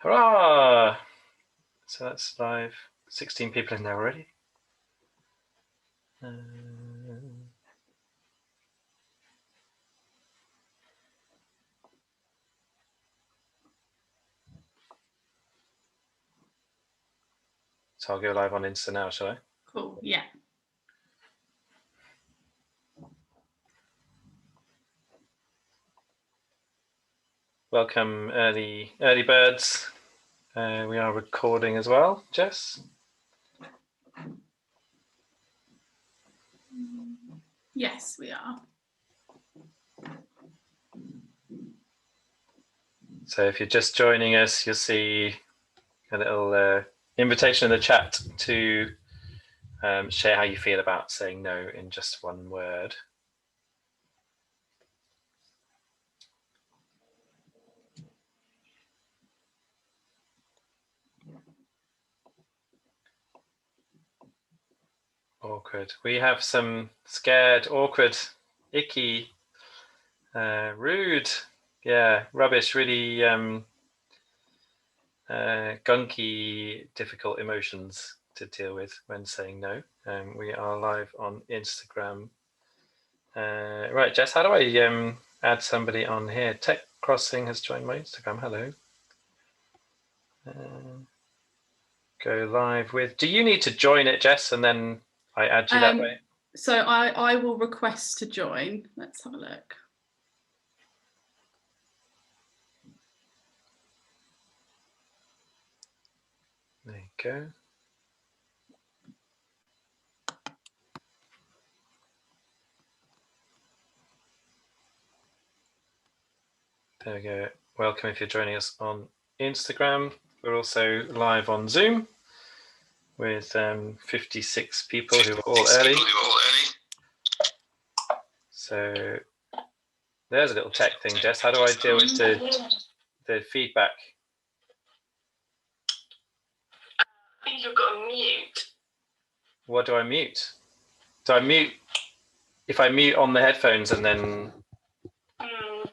Hurrah! So that's live. 16 people in there already. So I'll go live on Insta now, shall I? Cool, yeah. Welcome, early birds. We are recording as well, Jess. Yes, we are. So if you're just joining us, you'll see a little invitation in the chat to share how you feel about saying no in just one word. Awkward. We have some scared, awkward, icky, rude, yeah, rubbish, really gunky, difficult emotions to deal with when saying no. We are live on Instagram. Right, Jess, how do I add somebody on here? Tech Crossing has joined my Instagram. Hello. Go live with. Do you need to join it, Jess, and then I add you that way? So I will request to join. Let's have a look. There you go. There we go. Welcome if you're joining us on Instagram. We're also live on Zoom with 56 people who are all early. So there's a little tech thing, Jess. How do I deal with the feedback? I think you've got to mute. What do I mute? Do I mute if I mute on the headphones and then?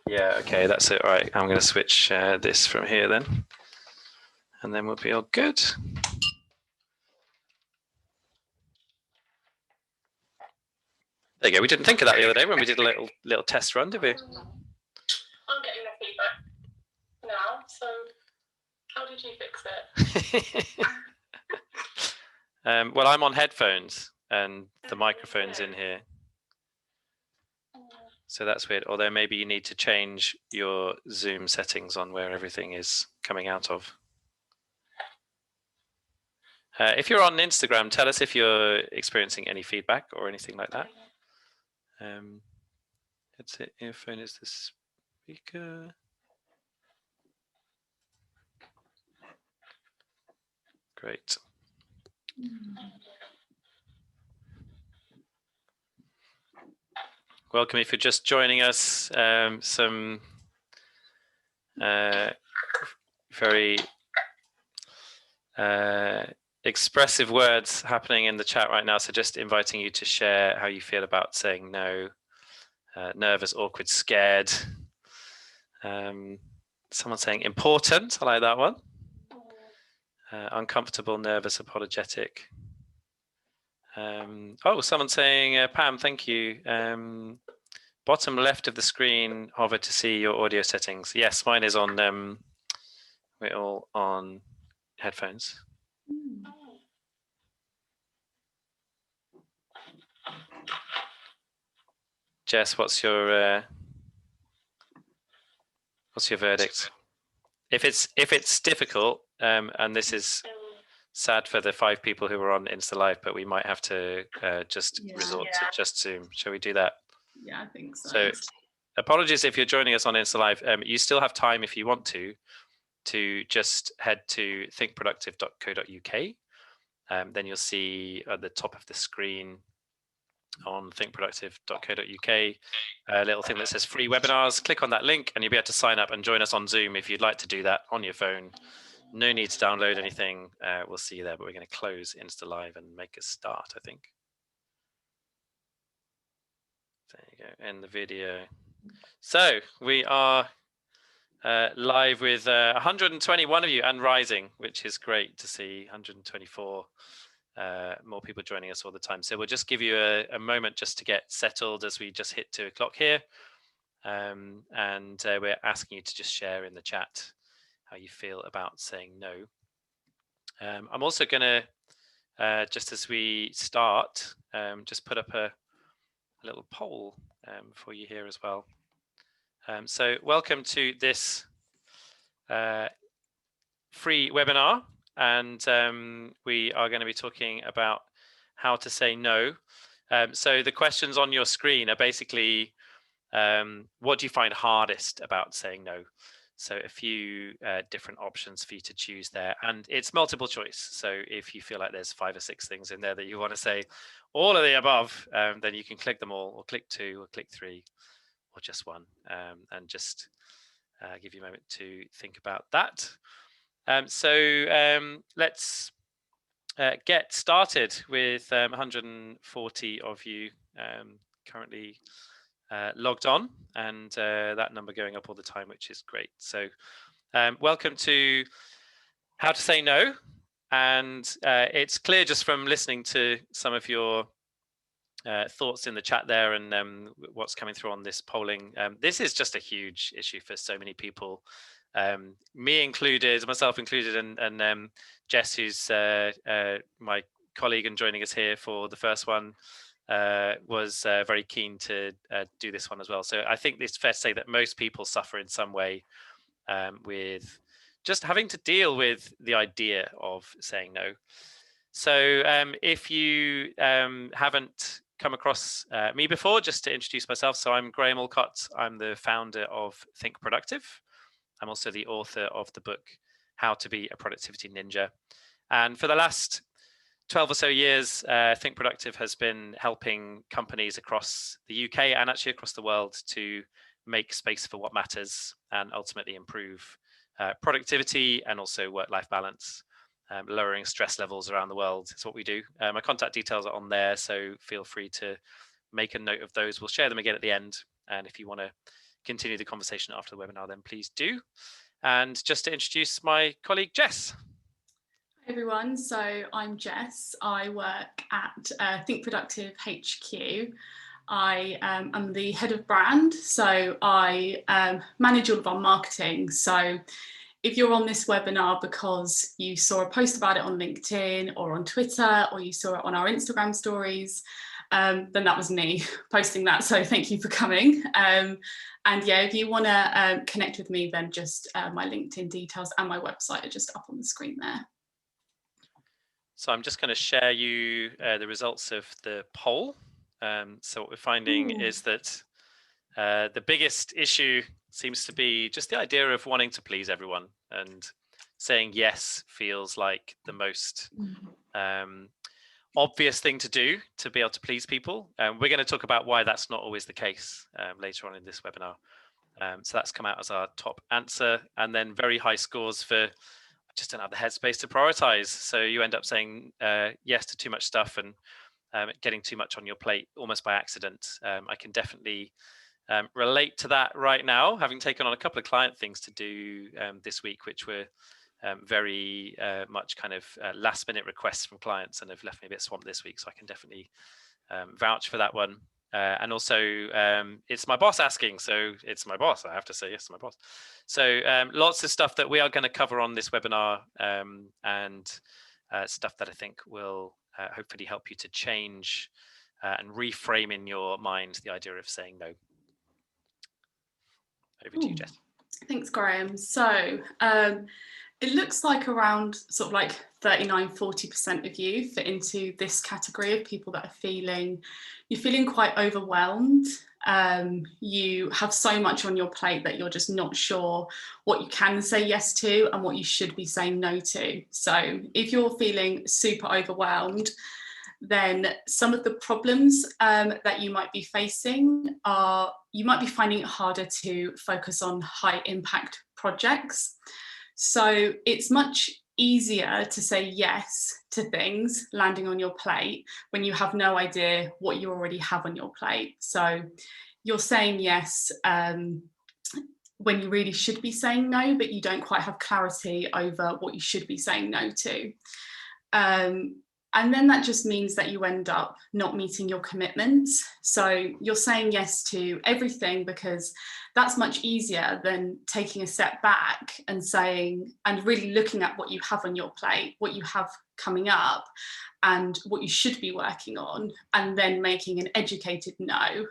Yeah, okay, that's it. All right, I'm going to switch this from here then, and then we'll be all good. There you go. We didn't think of that the other day when we did a little test run, did we? I'm getting the feedback now. So, how did you fix it? Well, I'm on headphones and the microphone's in here. So that's weird. Although maybe you need to change your Zoom settings on where everything is coming out of. If you're on Instagram, tell us if you're experiencing any feedback or anything like that. Headset earphone is the speaker. Great. Welcome if you're just joining us. Some very expressive words happening in the chat right now. So just inviting you to share how you feel about saying no. Nervous, awkward, scared. Someone saying important. I like that one. Uncomfortable, nervous, apologetic. Oh, someone saying, Pam, thank you. Bottom left of the screen, hover to see your audio settings. Yes, mine is on, we're all on headphones. Jess, what's your verdict? If it's difficult, and this is sad for the 5 people who were on Insta Live, but we might have to just resort to just Zoom. Shall we do that? Yeah, I think so. So apologies if you're joining us on Insta Live. You still have time if you want to just head to thinkproductive.co.uk. Then you'll see at the top of the screen on thinkproductive.co.uk a little thing that says free webinars. Click on that link and you'll be able to sign up and join us on Zoom if you'd like to do that on your phone. No need to download anything. We'll see you there, but we're going to close Insta Live and make a start, I think. There you go, end the video. So we are live with 121 of you and rising, which is great to see. 124 more people joining us all the time. So we'll just give you a moment just to get settled as we just hit 2 o'clock here. And we're asking you to just share in the chat how you feel about saying no. I'm also going to, just as we start, just put up a little poll for you here as well. So welcome to this free webinar, and we are going to be talking about how to say no. So the questions on your screen are basically, what do you find hardest about saying no? So a few different options for you to choose there, and it's multiple choice. So if you feel like there's 5 or 6 things in there that you want to say all of the above, then you can click them all, or click 2, or click 3, or just 1, and just give you a moment to think about that. So let's get started with 140 of you currently logged on, and that number going up all the time, which is great. So welcome to How to Say No. And it's clear just from listening to some of your thoughts in the chat there, and what's coming through on this polling. This is just a huge issue for so many people, me included, myself included, and Jess, who's my colleague and joining us here for the first one, was very keen to do this one as well. So I think it's fair to say that most people suffer in some way with just having to deal with the idea of saying no. So if you haven't come across me before, just to introduce myself. So I'm Graham Allcott. I'm the founder of Think Productive. I'm also the author of the book, How to Be a Productivity Ninja. And for the last 12 or so years, Think Productive has been helping companies across the UK and actually across the world to make space for what matters and ultimately improve productivity and also work-life balance. Lowering stress levels around the world is what we do. My contact details are on there, so feel free to make a note of those. We'll share them again at the end. And if you want to continue the conversation after the webinar, then please do. And just to introduce my colleague, Jess. Hi everyone, so I'm Jess. I work at Think Productive HQ. I am the head of brand, so I manage all of our marketing. So if you're on this webinar because you saw a post about it on LinkedIn or on Twitter, or you saw it on our Instagram stories, then that was me posting that. So thank you for coming. And yeah, if you want to connect with me, then just my LinkedIn details and my website are just up on the screen there. So I'm just going to share you the results of the poll. So what we're finding is that the biggest issue seems to be just the idea of wanting to please everyone, and saying yes feels like the most obvious thing to do to be able to please people. We're going to talk about why that's not always the case later on in this webinar. So that's come out as our top answer, and then very high scores for just don't have the headspace to prioritize. So you end up saying yes to too much stuff and getting too much on your plate almost by accident. I can definitely relate to that right now, having taken on a couple of client things to do this week, which were very much kind of last minute requests from clients, and have left me a bit swamped this week. So I can definitely vouch for that one. And also it's my boss asking, so it's my boss. I have to say yes to my boss. So lots of stuff that we are going to cover on this webinar, and stuff that I think will hopefully help you to change and reframe in your mind the idea of saying no. Over to you, Jess. Thanks, Graham. So it looks like around sort of like 39–40% of you fit into this category of people that are you're feeling quite overwhelmed. You have so much on your plate that you're just not sure what you can say yes to and what you should be saying no to. So if you're feeling super overwhelmed, then some of the problems that you might be facing are, you might be finding it harder to focus on high impact projects. So it's much easier to say yes to things landing on your plate when you have no idea what you already have on your plate. So you're saying yes when you really should be saying no, but you don't quite have clarity over what you should be saying no to. And then that just means that you end up not meeting your commitments. So you're saying yes to everything because that's much easier than taking a step back and saying, and really looking at what you have on your plate, what you have coming up, and what you should be working on, and then making an educated no.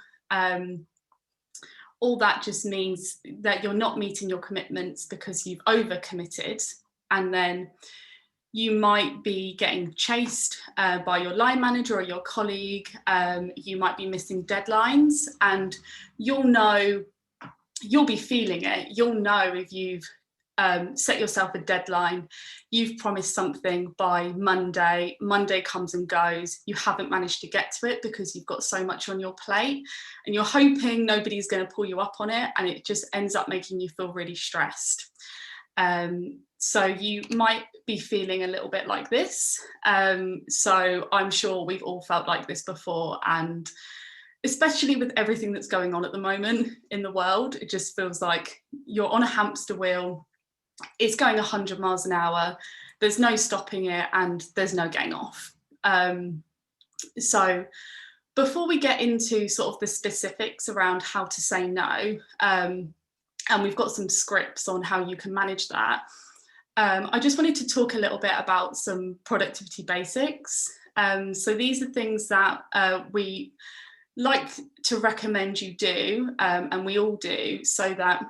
All that just means that you're not meeting your commitments because you've overcommitted, and then you might be getting chased by your line manager or your colleague. You might be missing deadlines, and you'll be feeling it. You'll know if you've set yourself a deadline, you've promised something by Monday, Monday comes and goes, you haven't managed to get to it because you've got so much on your plate, and you're hoping nobody's going to pull you up on it, and it just ends up making you feel really stressed. So you might be feeling a little bit like this. So I'm sure we've all felt like this before, and especially with everything that's going on at the moment in the world, it just feels like you're on a hamster wheel. It's going 100 miles an hour. There's no stopping it, and there's no getting off. So before we get into sort of the specifics around how to say no, and we've got some scripts on how you can manage that, I just wanted to talk a little bit about some productivity basics. So these are things that we like to recommend you do, and we all do, so that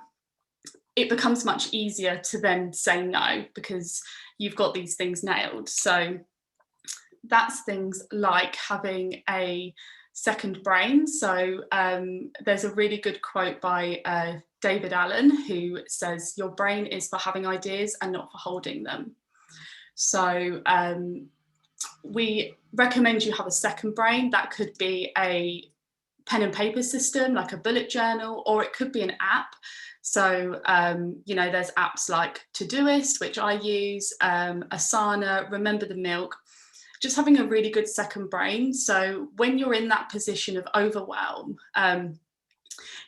it becomes much easier to then say no because you've got these things nailed. So that's things like having a second brain. So there's a really good quote by David Allen, who says, "Your brain is for having ideas and not for holding them." So we recommend you have a second brain. That could be a pen and paper system, like a bullet journal, or it could be an app. So, there's apps like Todoist, which I use, Asana, Remember the Milk, just having a really good second brain. So when you're in that position of overwhelm,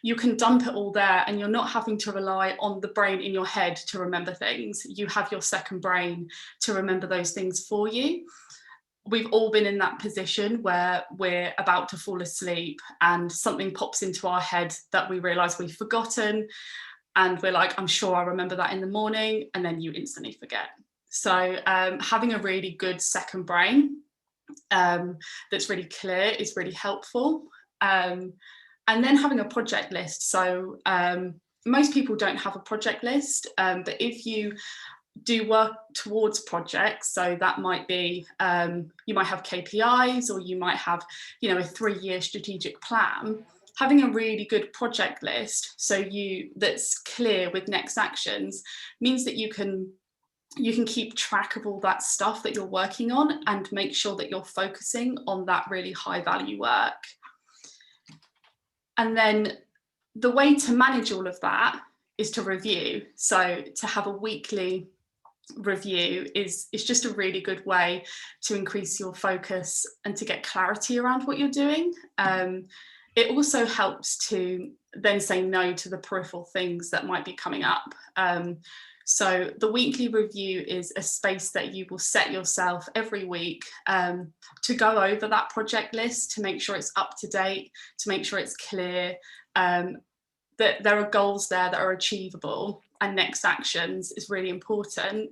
you can dump it all there, and you're not having to rely on the brain in your head to remember things. You have your second brain to remember those things for you. We've all been in that position where we're about to fall asleep and something pops into our head that we realise we've forgotten, and we're like, I'm sure I'll remember that in the morning, and then you instantly forget. So having a really good second brain that's really clear is really helpful. And then having a project list. So most people don't have a project list, but if you do work towards projects, so that might be, you might have KPIs, or you might have, a 3-year strategic plan. Having a really good project list, that's clear with next actions, means that you can keep track of all that stuff that you're working on and make sure that you're focusing on that really high value work. And then the way to manage all of that is to review. So to have a weekly review is just a really good way to increase your focus and to get clarity around what you're doing. It also helps to then say no to the peripheral things that might be coming up. So the weekly review is a space that you will set yourself every week to go over that project list, to make sure it's up to date, to make sure it's clear, that there are goals there that are achievable, and next actions is really important.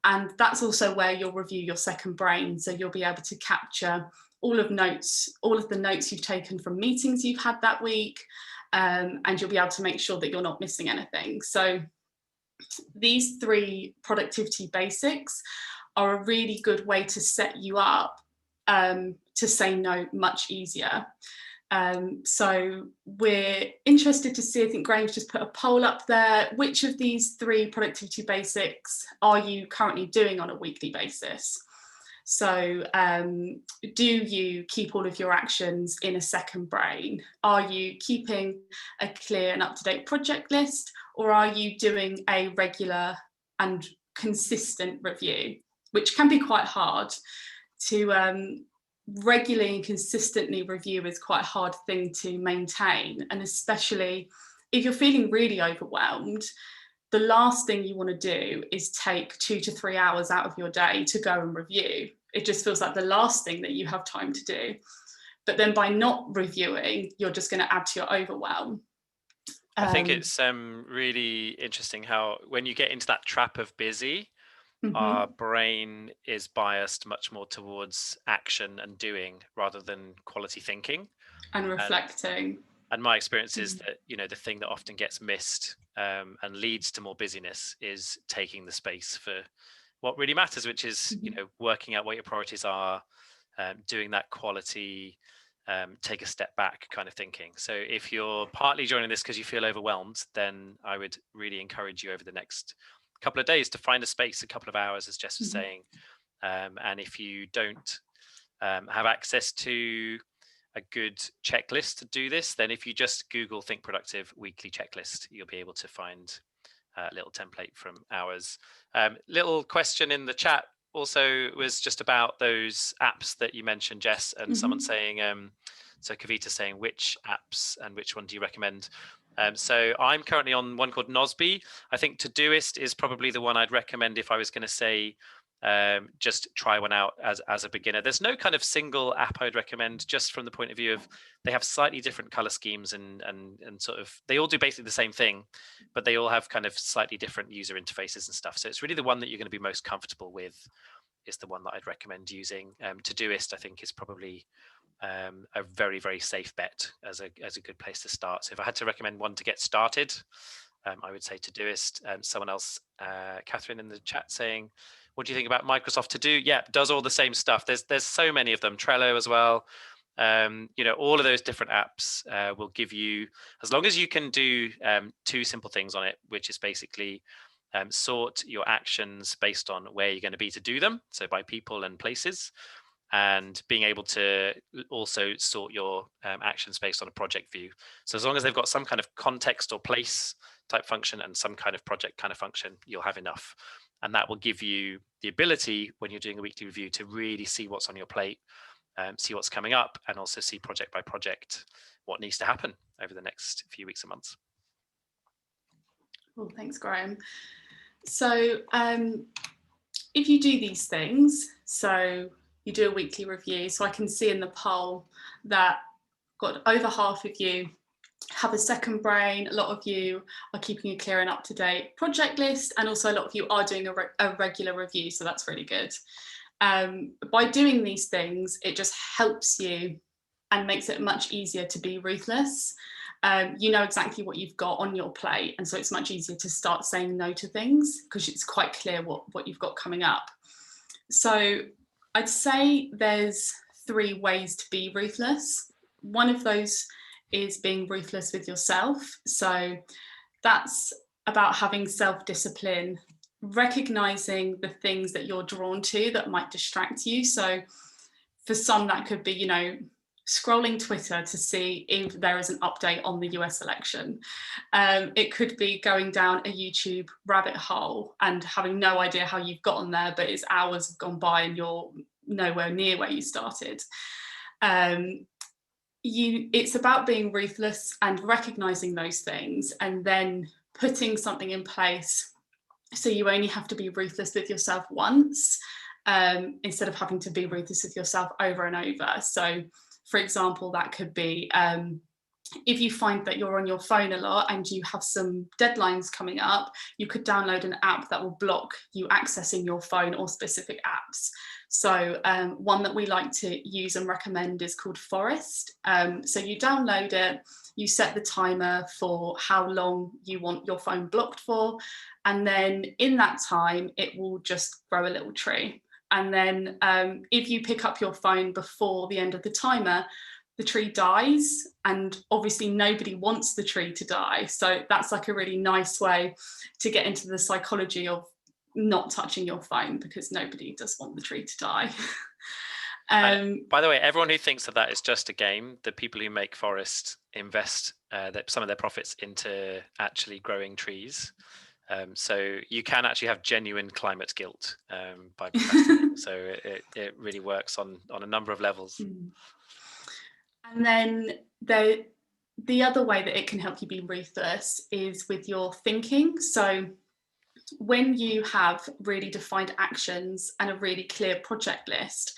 And that's also where you'll review your second brain. So you'll be able to capture all of the notes you've taken from meetings you've had that week, and you'll be able to make sure that you're not missing anything. So these 3 productivity basics are a really good way to set you up to say no much easier. So we're interested to see, I think Graham's just put a poll up there, which of these 3 productivity basics are you currently doing on a weekly basis? So do you keep all of your actions in a second brain? Are you keeping a clear and up-to-date project list, or are you doing a regular and consistent review, which can be quite hard to regularly and consistently review is quite a hard thing to maintain, and especially if you're feeling really overwhelmed, the last thing you want to do is take 2 to 3 hours out of your day to go and review. It just feels like the last thing that you have time to do. But then by not reviewing, you're just going to add to your overwhelm. I think it's really interesting how when you get into that trap of busy, our brain is biased much more towards action and doing rather than quality thinking and reflecting. And my experience is that, you know, the thing that often gets missed and leads to more busyness is taking the space for what really matters, which is, you know, working out what your priorities are, doing that quality, take a step back kind of thinking. So if you're partly joining this because you feel overwhelmed, then I would really encourage you over the next couple of days to find a space, a couple of hours, as Jess was saying. And if you don't have access to a good checklist to do this, then if you just Google Think Productive weekly checklist, you'll be able to find a little template from ours. Little question in the chat also was just about those apps that you mentioned, Jess, and someone saying, so Kavita saying, which apps and which one do you recommend? So I'm currently on one called Nosby. I think Todoist is probably the one I'd recommend if I was going to say, just try one out as a beginner. There's no kind of single app I'd recommend, just from the point of view of they have slightly different color schemes and sort of they all do basically the same thing, but they all have kind of slightly different user interfaces and stuff. So it's really the one that you're going to be most comfortable with is the one that I'd recommend using. Todoist, I think, is probably a very, very safe bet as a good place to start. So if I had to recommend one to get started, I would say Todoist. Someone else, Catherine in the chat saying, what do you think about Microsoft To Do? Yeah, does all the same stuff. There's so many of them. Trello as well. You know, all of those different apps will give you, as long as you can do 2 simple things on it, which is basically sort your actions based on where you're going to be to do them. So by people and places, and being able to also sort your actions based on a project view. So as long as they've got some kind of context or place type function and some kind of project kind of function, you'll have enough. And that will give you the ability when you're doing a weekly review to really see what's on your plate, see what's coming up, and also see project by project what needs to happen over the next few weeks and months. Well, thanks, Graham. So if you do these things, so you do a weekly review, so I can see in the poll that got over half of you have a second brain, a lot of you are keeping a clear and up-to-date project list, and also a lot of you are doing a regular review, so that's really good. By doing these things, it just helps you and makes it much easier to be ruthless. You know exactly what you've got on your plate, and so it's much easier to start saying no to things because it's quite clear what you've got coming up. So I'd say there's 3 ways to be ruthless. One of those is being ruthless with yourself. So that's about having self-discipline, recognizing the things that you're drawn to that might distract you. So for some, that could be, you know, scrolling Twitter to see if there is an update on the US election. It could be going down a YouTube rabbit hole and having no idea how you've gotten there, but it's hours have gone by and you're nowhere near where you started. It's about being ruthless and recognizing those things and then putting something in place so you only have to be ruthless with yourself once, instead of having to be ruthless with yourself over and over. So for example, that could be if you find that you're on your phone a lot and you have some deadlines coming up, you could download an app that will block you accessing your phone or specific apps. So one that we like to use and recommend is called Forest. So you download it, you set the timer for how long you want your phone blocked for, and then in that time, it will just grow a little tree. And then if you pick up your phone before the end of the timer, the tree dies, and obviously nobody wants the tree to die. So that's like a really nice way to get into the psychology of not touching your phone, because nobody does want the tree to die. By the way, everyone who thinks that is just a game, the people who make Forest invest some of their profits into actually growing trees. So you can actually have genuine climate guilt by procrastinating. So it really works on a number of levels. And then the other way that it can help you be ruthless is with your thinking. So when you have really defined actions and a really clear project list,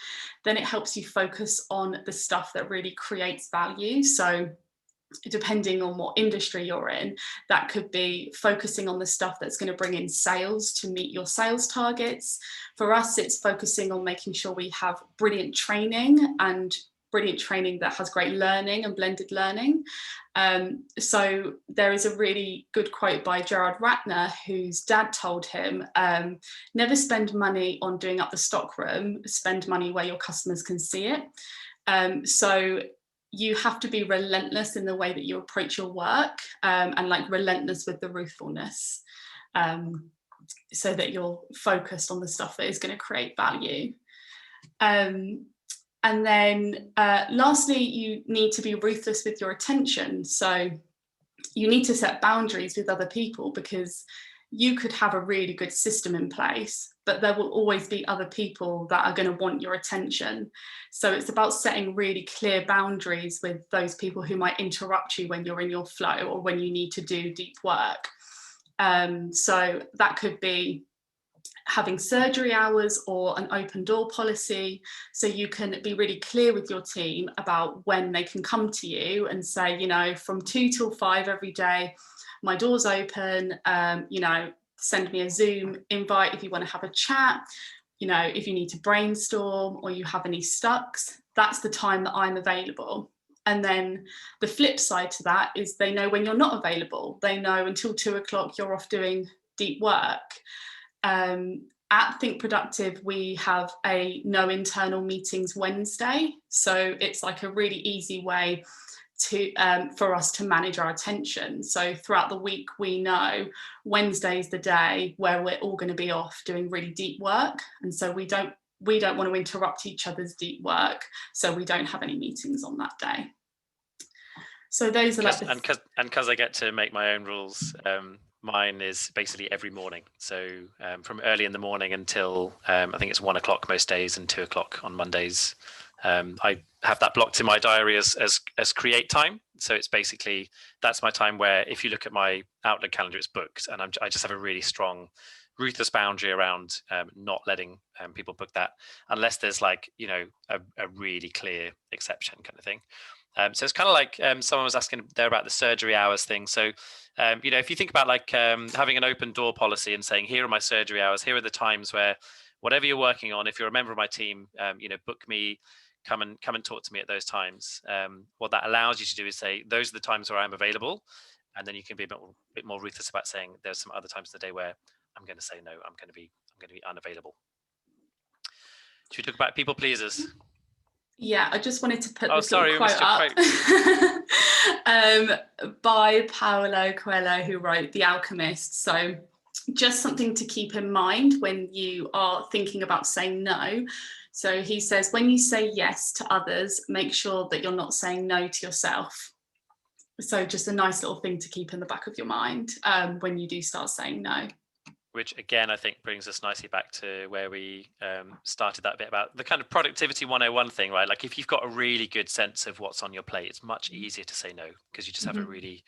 then it helps you focus on the stuff that really creates value. So depending on what industry you're in, that could be focusing on the stuff that's going to bring in sales to meet your sales targets. For us, it's focusing on making sure we have brilliant training that has great learning and blended learning. So there is a really good quote by Gerard Ratner, whose dad told him, never spend money on doing up the stockroom, spend money where your customers can see it. So you have to be relentless in the way that you approach your work, and like relentless with the ruthfulness, so that you're focused on the stuff that is going to create value. And then lastly, you need to be ruthless with your attention. So you need to set boundaries with other people, because you could have a really good system in place, but there will always be other people that are going to want your attention. So it's about setting really clear boundaries with those people who might interrupt you when you're in your flow or when you need to do deep work. So that could be having surgery hours or an open door policy, so you can be really clear with your team about when they can come to you and say, you know, from 2 till 5 every day, my door's open, you know, send me a Zoom invite if you want to have a chat, you know, if you need to brainstorm or you have any stucks, that's the time that I'm available. And then the flip side to that is they know when you're not available. They know until 2 o'clock you're off doing deep work. At Think Productive, we have a no internal meetings Wednesday. So it's like a really easy way to for us to manage our attention. So throughout the week, we know Wednesday is the day where we're all going to be off doing really deep work. And so we don't want to interrupt each other's deep work. So we don't have any meetings on that day. So those are like and because I get to make my own rules, mine is basically every morning. So from early in the morning until I think it's 1 o'clock most days and 2 o'clock on Mondays. I have that blocked in my diary as create time. So it's basically, that's my time where if you look at my Outlook calendar, it's booked, and I just have a really strong ruthless boundary around not letting people book that unless there's like, you know, a really clear exception kind of thing. So it's kind of like someone was asking there about the surgery hours thing. So, you know, if you think about like having an open door policy and saying, here are my surgery hours, here are the times where whatever you're working on, if you're a member of my team, you know, book me, come and talk to me at those times. What that allows you to do is say, those are the times where I'm available. And then you can be a bit more ruthless about saying there's some other times of the day where I'm going to say no, I'm going to be unavailable. Should we talk about people pleasers? Yeah, I just wanted to put this little quote up by Paulo Coelho, who wrote The Alchemist. So just something to keep in mind when you are thinking about saying no. So he says, when you say yes to others, make sure that you're not saying no to yourself. So just a nice little thing to keep in the back of your mind when you do start saying no. Which again, I think brings us nicely back to where we started that bit about the kind of productivity 101 thing, right? Like if you've got a really good sense of what's on your plate, it's much easier to say no because you just have a really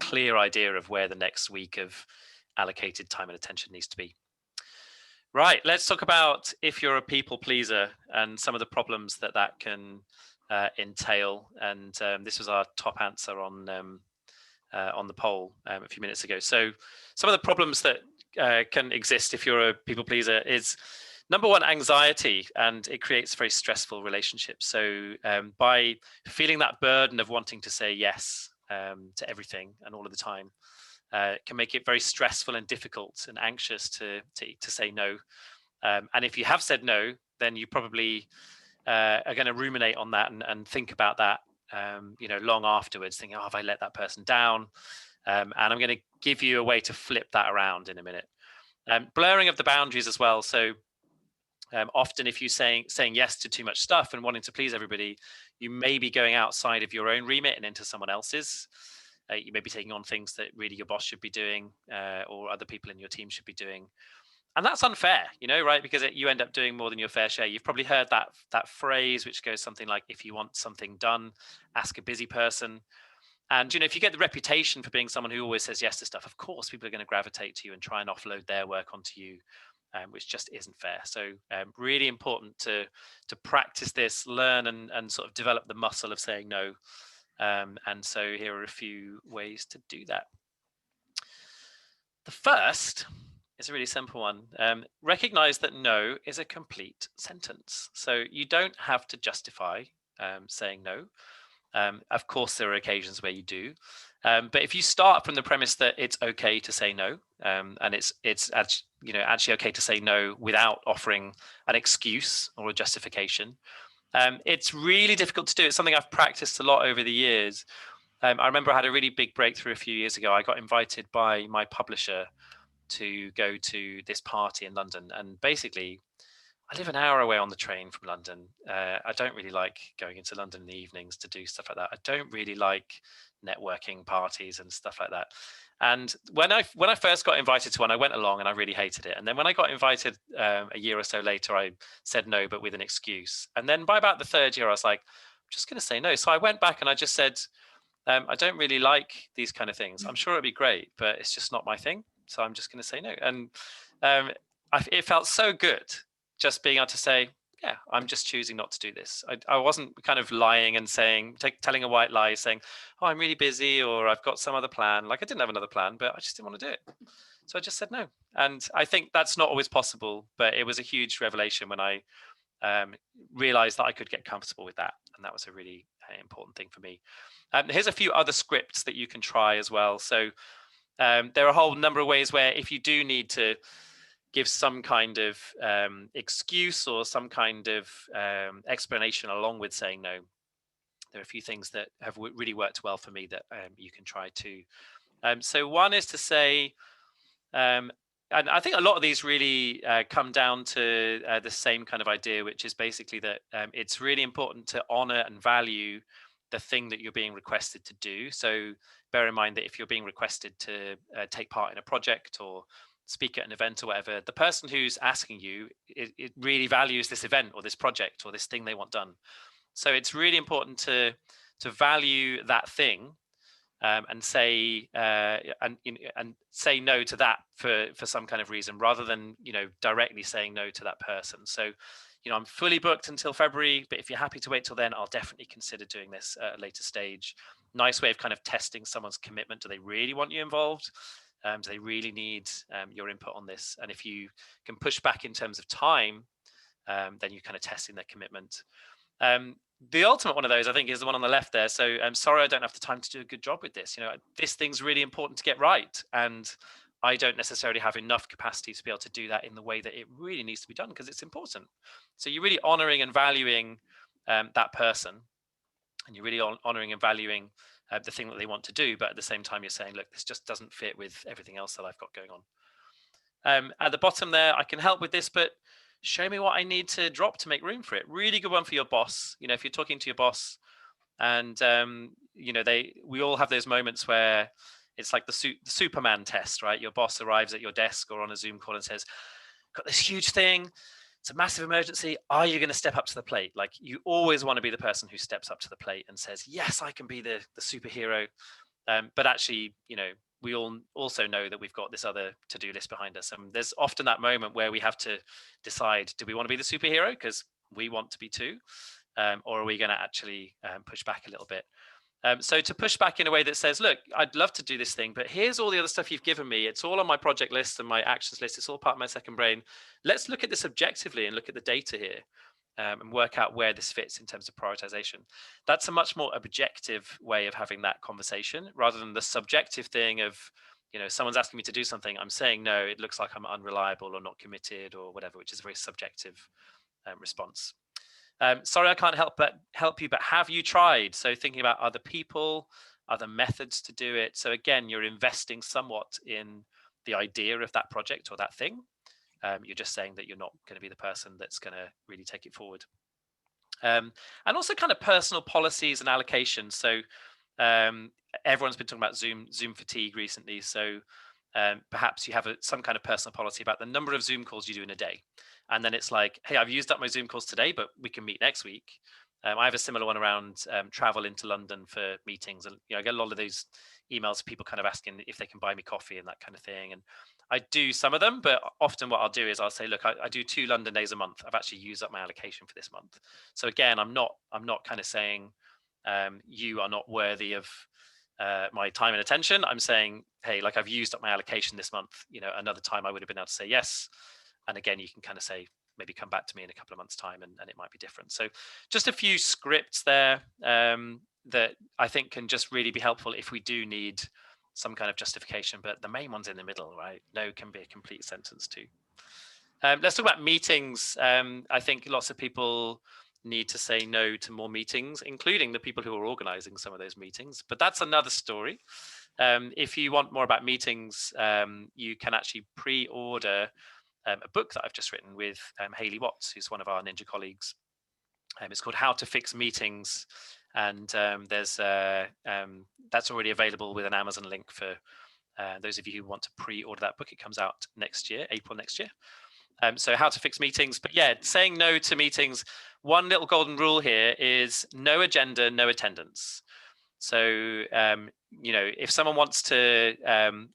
clear idea of where the next week of allocated time and attention needs to be. Right, let's talk about if you're a people pleaser and some of the problems that can entail. And this was our top answer on the poll a few minutes ago. So some of the problems that can exist if you're a people pleaser is, number one, anxiety, and it creates very stressful relationships. So by feeling that burden of wanting to say yes to everything and all of the time, can make it very stressful and difficult and anxious to say no. And if you have said no, then you probably are going to ruminate on that and think about that, you know, long afterwards, thinking, oh, have I let that person down? And I'm going to give you a way to flip that around in a minute. Blurring of the boundaries as well. So often if you're saying yes to too much stuff and wanting to please everybody, you may be going outside of your own remit and into someone else's. You may be taking on things that really your boss should be doing or other people in your team should be doing. And that's unfair, you know, right? Because you end up doing more than your fair share. You've probably heard that phrase, which goes something like, if you want something done, ask a busy person. And, if you get the reputation for being someone who always says yes to stuff, of course, people are going to gravitate to you and try and offload their work onto you, which just isn't fair. So really important to practice this, learn and sort of develop the muscle of saying no. And so here are a few ways to do that. The first is a really simple one. Recognize that no is a complete sentence. So you don't have to justify saying no. Of course, there are occasions where you do, but if you start from the premise that it's okay to say no, and it's actually okay to say no without offering an excuse or a justification, it's really difficult to do. It's something I've practiced a lot over the years. I remember I had a really big breakthrough a few years ago. I got invited by my publisher to go to this party in London, and basically I live an hour away on the train from London. I don't really like going into London in the evenings to do stuff like that. I don't really like networking parties and stuff like that. And when I first got invited to one, I went along and I really hated it. And then when I got invited a year or so later, I said no, but with an excuse. And then by about the third year, I was like, I'm just going to say no. So I went back and I just said, I don't really like these kind of things. I'm sure it'd be great, but it's just not my thing. So I'm just going to say no. And it felt so good just being able to say, yeah, I'm just choosing not to do this. I wasn't kind of lying and telling a white lie, saying, oh, I'm really busy, or I've got some other plan. Like I didn't have another plan, but I just didn't want to do it. So I just said no. And I think that's not always possible, but it was a huge revelation when I realized that I could get comfortable with that. And that was a really important thing for me. Here's a few other scripts that you can try as well. So there are a whole number of ways where if you do need to give some kind of excuse or some kind of explanation along with saying no, there are a few things that have really worked well for me that you can try too. So one is to say, and I think a lot of these really come down to the same kind of idea, which is basically that it's really important to honor and value the thing that you're being requested to do. So bear in mind that if you're being requested to take part in a project or speak at an event or whatever, the person who's asking you, it really values this event or this project or this thing they want done. So it's really important to value that thing and say and say no to that for some kind of reason, rather than directly saying no to that person. So I'm fully booked until February, but if you're happy to wait till then, I'll definitely consider doing this at a later stage. Nice way of kind of testing someone's commitment. Do they really want you involved? Do they really need your input on this? And if you can push back in terms of time, then you're kind of testing their commitment. The ultimate one of those, I think, is the one on the left there. So I'm sorry, I don't have the time to do a good job with this. This thing's really important to get right. And I don't necessarily have enough capacity to be able to do that in the way that it really needs to be done because it's important. So you're really honoring and valuing that person. And you're really honoring and valuing the thing that they want to do. But at the same time, you're saying, look, this just doesn't fit with everything else that I've got going on. At the bottom there, I can help with this, but show me what I need to drop to make room for it. Really good one for your boss. If you're talking to your boss and, we all have those moments where it's like the Superman test, right? Your boss arrives at your desk or on a Zoom call and says, got this huge thing. It's a massive emergency. Are you going to step up to the plate? Like, you always want to be the person who steps up to the plate and says, yes, I can be the superhero. But actually, we all also know that we've got this other to-do list behind us. And there's often that moment where we have to decide, do we want to be the superhero because we want to be too? Or are we going to actually push back a little bit? So to push back in a way that says, look, I'd love to do this thing, but here's all the other stuff you've given me. It's all on my project list and my actions list. It's all part of my second brain. Let's look at this objectively and look at the data here and work out where this fits in terms of prioritization. That's a much more objective way of having that conversation rather than the subjective thing of, someone's asking me to do something. I'm saying no, it looks like I'm unreliable or not committed or whatever, which is a very subjective response. Sorry, I can't help you, but have you tried? So thinking about other people, other methods to do it. So again, you're investing somewhat in the idea of that project or that thing. You're just saying that you're not going to be the person that's going to really take it forward. And also kind of personal policies and allocations. So everyone's been talking about Zoom fatigue recently. So perhaps you have some kind of personal policy about the number of Zoom calls you do in a day. And then it's like, hey, I've used up my Zoom calls today, but we can meet next week. I have a similar one around travel into London for meetings, and I get a lot of those emails of people kind of asking if they can buy me coffee and that kind of thing. And I do some of them, but often what I'll do is I'll say, look, I do 2 London days a month. I've actually used up my allocation for this month. So again, I'm not kind of saying you are not worthy of my time and attention. I'm saying, hey, like I've used up my allocation this month. Another time I would have been able to say yes. And again, you can kind of say, maybe come back to me in a couple of months' time, and it might be different. So just a few scripts there that I think can just really be helpful if we do need some kind of justification. But the main one's in the middle, right? No can be a complete sentence too. Let's talk about meetings. I think lots of people need to say no to more meetings, including the people who are organizing some of those meetings. But that's another story. If you want more about meetings, you can actually pre-order a book that I've just written with Hayley Watts, who's one of our Ninja colleagues. It's called How to Fix Meetings, and that's already available with an Amazon link for those of you who want to pre-order that book. It comes out next year, April next year. So How to Fix Meetings. But yeah, saying no to meetings. One little golden rule here is no agenda, no attendance. So, if someone wants to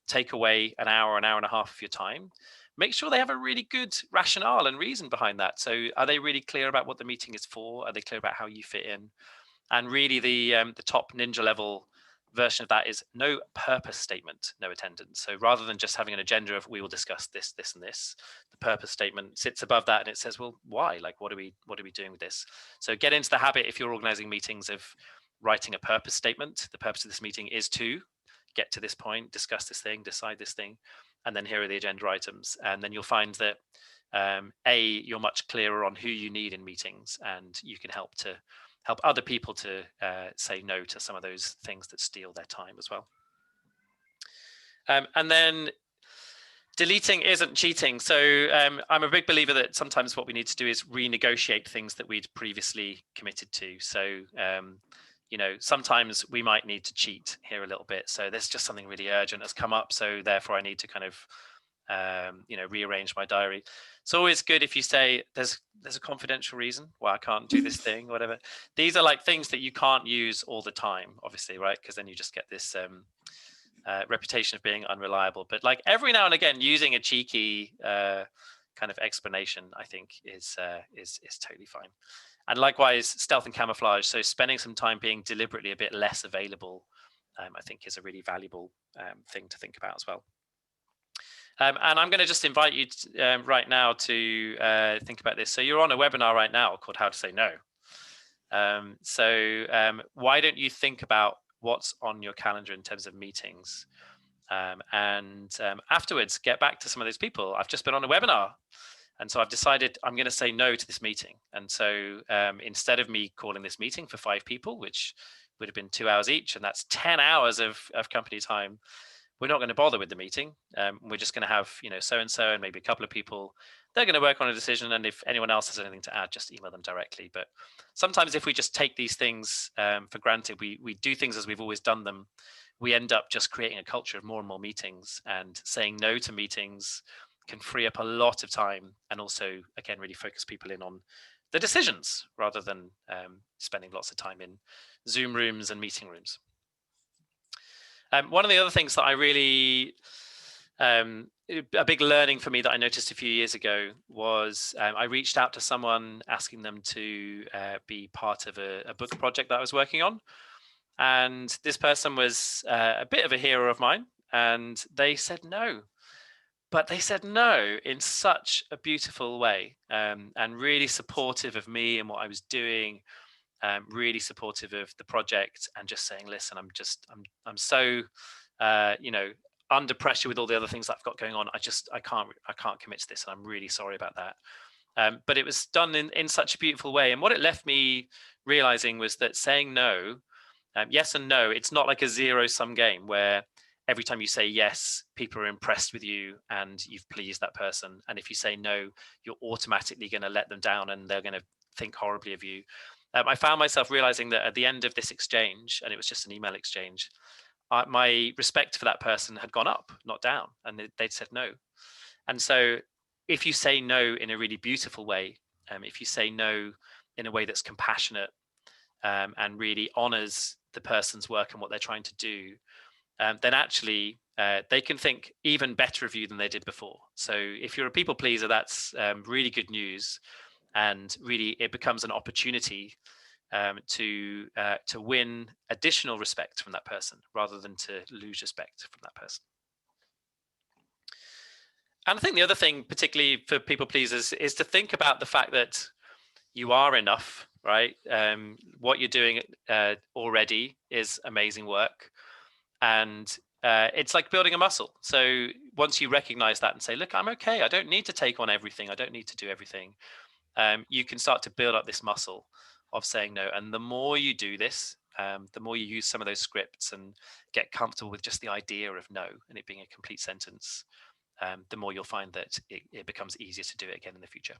take away an hour and a half of your time, make sure they have a really good rationale and reason behind that. So are they really clear about what the meeting is for? Are they clear about how you fit in? And really the top Ninja level version of that is no purpose statement, no attendance. So rather than just having an agenda of we will discuss this, this, and this, the purpose statement sits above that and it says, well, why? Like, what are we doing with this? So get into the habit, if you're organizing meetings, of writing a purpose statement. The purpose of this meeting is to get to this point, discuss this thing, decide this thing, and then here are the agenda items. And then you'll find that you're much clearer on who you need in meetings, and you can help other people to say no to some of those things that steal their time as well. And then deleting isn't cheating. So I'm a big believer that sometimes what we need to do is renegotiate things that we'd previously committed to. So sometimes we might need to cheat here a little bit. So there's just something really urgent that's come up. So therefore I need to kind of, rearrange my diary. It's always good if you say there's a confidential reason why I can't do this thing, whatever. These are like things that you can't use all the time, obviously, right? Because then you just get this reputation of being unreliable. But like every now and again, using a cheeky kind of explanation, I think is totally fine. And likewise, stealth and camouflage. So spending some time being deliberately a bit less available, I think is a really valuable thing to think about as well. And I'm going to just invite you right now to think about this. So you're on a webinar right now called How to Say No. Why don't you think about what's on your calendar in terms of meetings? And afterwards, get back to some of those people. I've just been on a webinar. And so I've decided I'm going to say no to this meeting. And so instead of me calling this meeting for 5 people, which would have been 2 hours each, and that's 10 hours of company time, we're not going to bother with the meeting. We're just going to have, so-and-so and maybe a couple of people. They're going to work on a decision. And if anyone else has anything to add, just email them directly. But sometimes if we just take these things for granted, we do things as we've always done them, we end up just creating a culture of more and more meetings, and saying no to meetings can free up a lot of time, and also, again, really focus people in on the decisions rather than spending lots of time in Zoom rooms and meeting rooms. One of the other things that I really, a big learning for me that I noticed a few years ago was I reached out to someone asking them to be part of a book project that I was working on. And this person was a bit of a hero of mine, and they said no. But they said no in such a beautiful way, and really supportive of me and what I was doing, really supportive of the project, and just saying, listen, I'm so, under pressure with all the other things that I've got going on. I can't commit to this, and I'm really sorry about that. But it was done in such a beautiful way. And what it left me realizing was that saying no, yes and no, it's not like a zero-sum game where every time you say yes, people are impressed with you and you've pleased that person. And if you say no, you're automatically going to let them down and they're going to think horribly of you. I found myself realizing that at the end of this exchange, and it was just an email exchange, my respect for that person had gone up, not down, and they'd said no. And so if you say no in a really beautiful way, if you say no in a way that's compassionate, and really honors the person's work and what they're trying to do, then actually they can think even better of you than they did before. So if you're a people pleaser, that's really good news, and really it becomes an opportunity to win additional respect from that person rather than to lose respect from that person. And I think the other thing, particularly for people pleasers, is to think about the fact that you are enough, right? What you're doing already is amazing work. And it's like building a muscle. So once you recognize that and say, look, I'm okay. I don't need to take on everything. I don't need to do everything. You can start to build up this muscle of saying no. And the more you do this, the more you use some of those scripts and get comfortable with just the idea of no and it being a complete sentence, the more you'll find that it becomes easier to do it again in the future.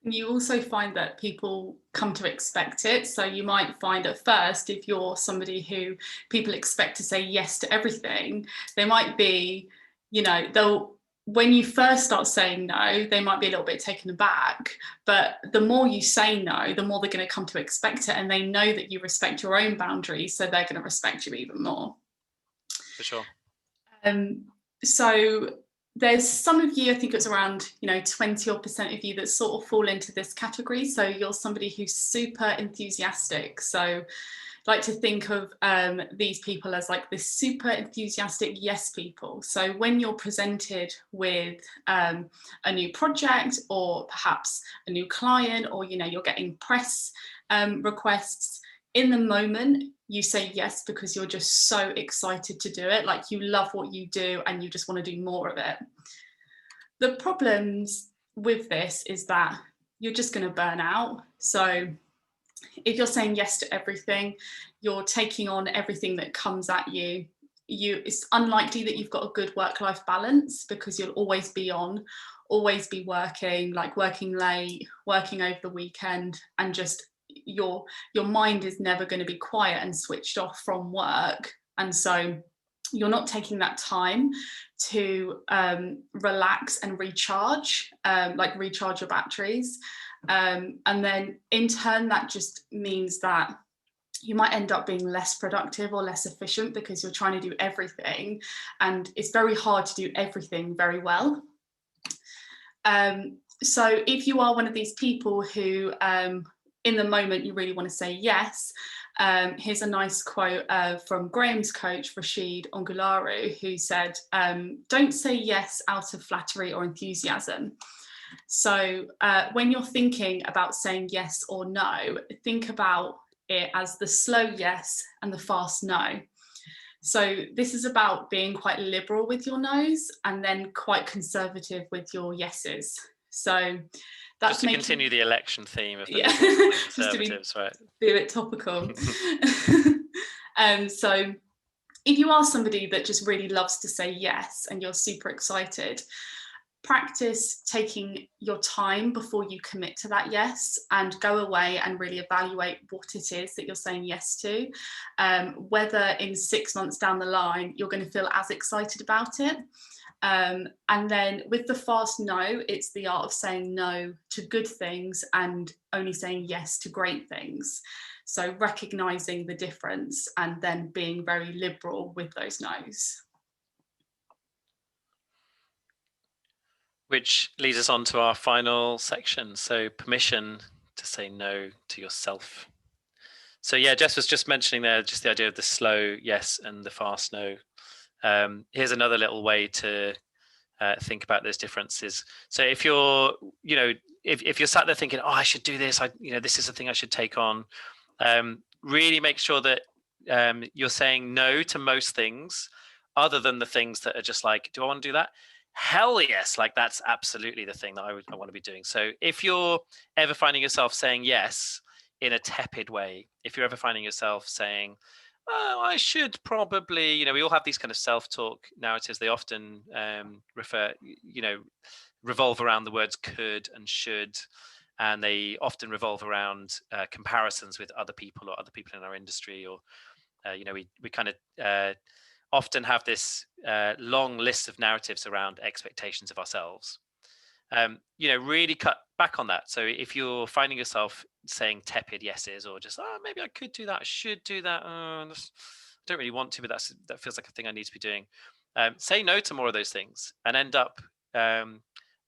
You also find that people come to expect it. So you might find at first, if you're somebody who people expect to say yes to everything, they might be, when you first start saying no, they might be a little bit taken aback. But the more you say no, the more they're going to come to expect it. And they know that you respect your own boundaries, so they're going to respect you even more. For sure. So there's some of you, I think it's around 20% of you that sort of fall into this category. So you're somebody who's super enthusiastic. So I like to think of these people as like this super enthusiastic yes people. So when you're presented with a new project or perhaps a new client, or you're getting press requests, in the moment you say yes because you're just so excited to do it. Like you love what you do and you just want to do more of it. The problems with this is that you're just going to burn out. So if you're saying yes to everything, you're taking on everything that comes at you. It's unlikely that you've got a good work-life balance, because you'll always be on, always be working, like working late, working over the weekend, and just your mind is never going to be quiet and switched off from work. And so you're not taking that time to relax and recharge, recharge your batteries. And then in turn, that just means that you might end up being less productive or less efficient, because you're trying to do everything, and it's very hard to do everything very well. So if you are one of these people who in the moment you really want to say yes, here's a nice quote from Graham's coach, Rashid Ongularu, who said, don't say yes out of flattery or enthusiasm. So when you're thinking about saying yes or no, think about it as the slow yes and the fast no. So this is about being quite liberal with your no's and then quite conservative with your yeses. So that's just to continue the election theme of the Conservatives, right? Be a bit topical. So if you are somebody that just really loves to say yes and you're super excited, practice taking your time before you commit to that yes, and go away and really evaluate what it is that you're saying yes to, whether in 6 months down the line you're going to feel as excited about it. And then with the fast no, it's the art of saying no to good things and only saying yes to great things. So recognizing the difference and then being very liberal with those no's. Which leads us on to our final section. So permission to say no to yourself. So yeah, Jess was just mentioning there just the idea of the slow yes and the fast no. Here's another little way to think about those differences. So if you're, if you're sat there thinking, oh, I should do this, this is the thing I should take on, really make sure that you're saying no to most things, other than the things that are just like, do I want to do that? Hell yes, like that's absolutely the thing that I want to be doing. So if you're ever finding yourself saying yes in a tepid way, if you're ever finding yourself saying, oh, I should probably, we all have these kind of self-talk narratives. They often revolve around the words could and should, and they often revolve around comparisons with other people or other people in our industry, or we kind of often have this long list of narratives around expectations of ourselves. Really cut back on that. So if you're finding yourself saying tepid yeses, or just, oh, maybe I could do that, I should do that, I don't really want to, but that feels like a thing I need to be doing. Say no to more of those things, and end up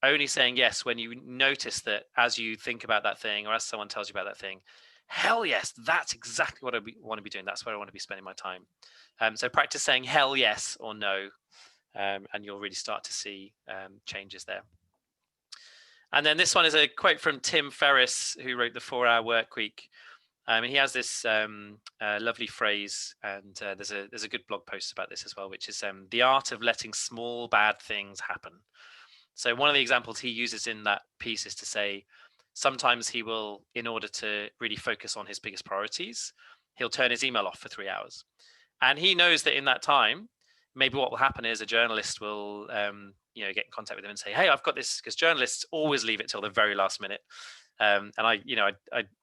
only saying yes when you notice that as you think about that thing, or as someone tells you about that thing, hell yes, that's exactly what I want to be doing. That's where I want to be spending my time. So practice saying hell yes or no, and you'll really start to see changes there. And then this one is a quote from Tim Ferriss, who wrote The 4-Hour Workweek. He has this lovely phrase, and there's a good blog post about this as well, which is the art of letting small bad things happen. So one of the examples he uses in that piece is to say, sometimes he will, in order to really focus on his biggest priorities, he'll turn his email off for 3 hours. And he knows that in that time, maybe what will happen is a journalist will get in contact with him and say, hey, I've got this, because journalists always leave it till the very last minute. And I